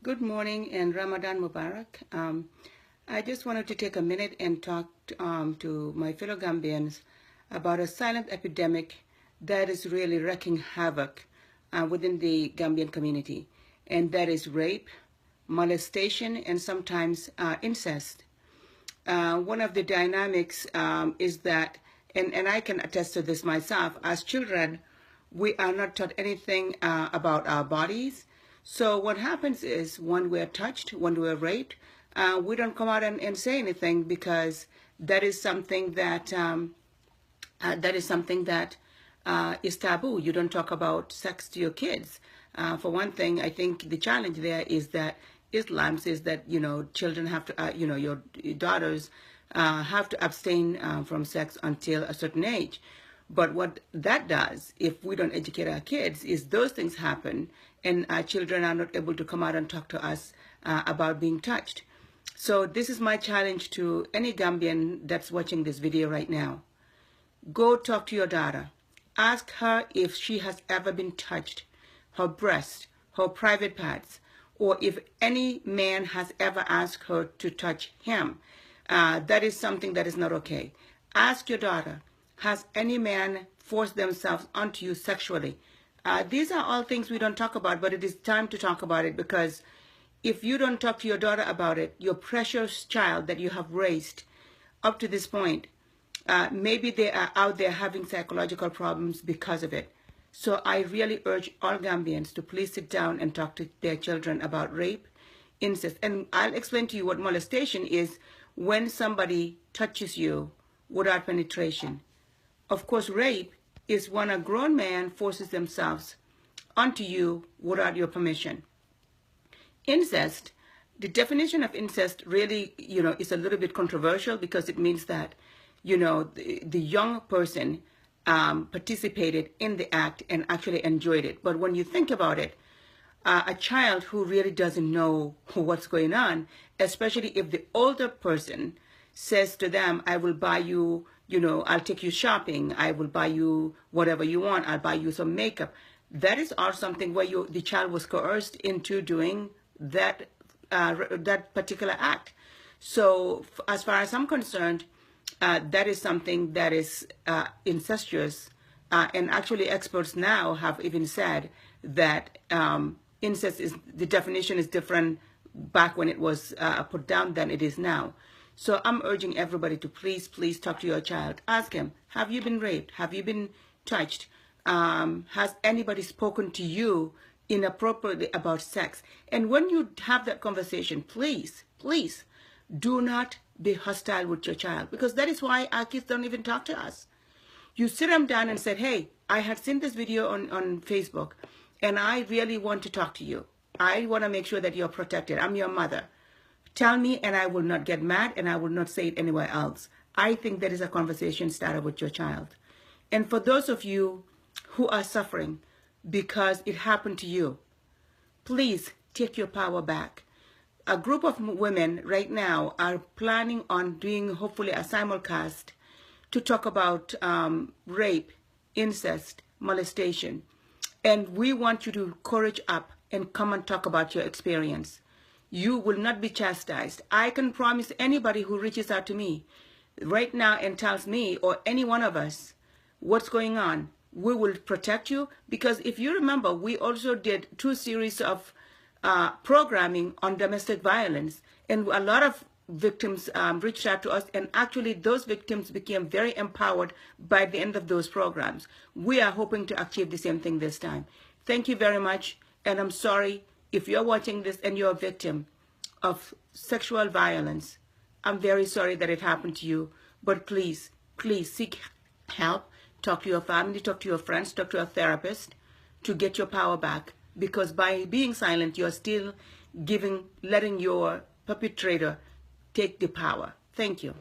Good morning and Ramadan Mubarak. I just wanted to take a minute and talk to my fellow Gambians about a silent epidemic that is really wreaking havoc within the Gambian community, and that is rape, molestation, and sometimes incest. One of the dynamics is that, and I can attest to this myself, as children, we are not taught anything about our bodies. So what happens is when we're touched, when we're raped, we don't come out and say anything because that is something that is taboo. You don't talk about sex to your kids. For one thing, I think the challenge there is that Islam says that children have to, your daughters have to abstain from sex until a certain age. But what that does, if we don't educate our kids, is those things happen and our children are not able to come out and talk to us about being touched. So this is my challenge to any Gambian that's watching this video right now. Go talk to your daughter. Ask her if she has ever been touched, her breast, her private parts, or if any man has ever asked her to touch him. That is something that is not okay. Ask your daughter, has any man forced themselves onto you sexually? These are all things we don't talk about, but it is time to talk about it, because if you don't talk to your daughter about it, your precious child that you have raised up to this point, maybe they are out there having psychological problems because of it. So I really urge all Gambians to please sit down and talk to their children about rape, incest. And I'll explain to you what molestation is: when somebody touches you without penetration. Of course, rape is when a grown man forces themselves onto you without your permission. Incest, the definition of incest really, is a little bit controversial, because it means that, the young person participated in the act and actually enjoyed it. But when you think about it, a child who really doesn't know what's going on, especially if the older person says to them, I will buy you, I'll take you shopping, I will buy you whatever you want, I'll buy you some makeup. That is all something where the child was coerced into doing that particular act. So as far as I'm concerned, that is something that is incestuous. And actually experts now have even said that incest the definition is different back when it was put down than it is now. So I'm urging everybody to please talk to your child. Ask him, have you been raped? Have you been touched? Has anybody spoken to you inappropriately about sex? And when you have that conversation, please do not be hostile with your child, because that is why our kids don't even talk to us. You sit them down and said, hey, I had seen this video on Facebook, and I really want to talk to you. I want to make sure that you're protected. I'm your mother. Tell me, and I will not get mad, and I will not say it anywhere else. I think that is a conversation started with your child. And for those of you who are suffering because it happened to you, please take your power back. A group of women right now are planning on doing, hopefully, a simulcast to talk about rape, incest, molestation. And we want you to courage up and come and talk about your experience. You will not be chastised. I can promise anybody who reaches out to me right now and tells me, or any one of us, what's going on, we will protect you. Because if you remember, we also did 2 series of programming on domestic violence, and a lot of victims reached out to us, and actually those victims became very empowered by the end of those programs. We are hoping to achieve the same thing this time. Thank you very much, and I'm sorry if you're watching this and you're a victim of sexual violence. I'm very sorry that it happened to you, but please seek help. Talk to your family, talk to your friends, talk to a therapist to get your power back, because by being silent, you're still letting your perpetrator take the power. Thank you.